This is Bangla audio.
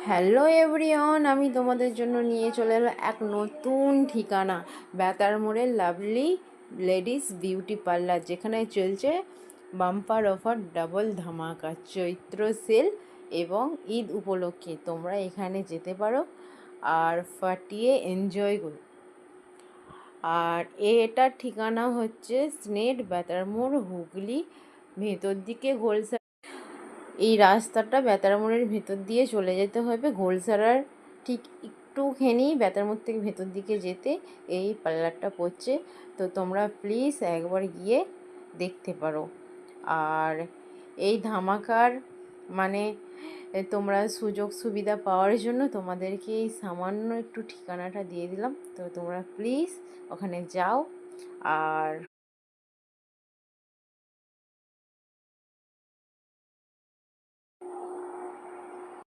হ্যালো এভরিওয়ান, আমি তোমাদের জন্য নিয়ে চলে এলাম এক নতুন ঠিকানা, বেতার মোড়ের লাভলি লেডিস বিউটি পার্লার, যেখানে চলছে বাম্পার অফার ডাবল ধামাকা চৈত্র সেল এবং ঈদ উপলক্ষে। তোমরা এখানে যেতে পারো আর ফাটিয়ে এনজয় করো। আর এটার ঠিকানা হচ্ছে স্নেট বেতার মোড়, হুগলি, ভেতর দিকে গোলসা। এই রাস্তাটা বেতার মোড়ের ভেতর দিয়ে চলে যেতে হবে। ঘোলসারার ঠিক একটুখানি বেতার মোড় থেকে ভেতর দিকে যেতে এই পার্লারটা পড়ছে। তো তোমরা প্লিজ একবার গিয়ে দেখতে পারো। আর এই ধামাকার মানে তোমরা সুযোগ সুবিধা পাওয়ার জন্য তোমাদেরকে এই সামান্য একটু ঠিকানাটা দিয়ে দিলাম। তো তোমরা প্লিজ ওখানে যাও। আর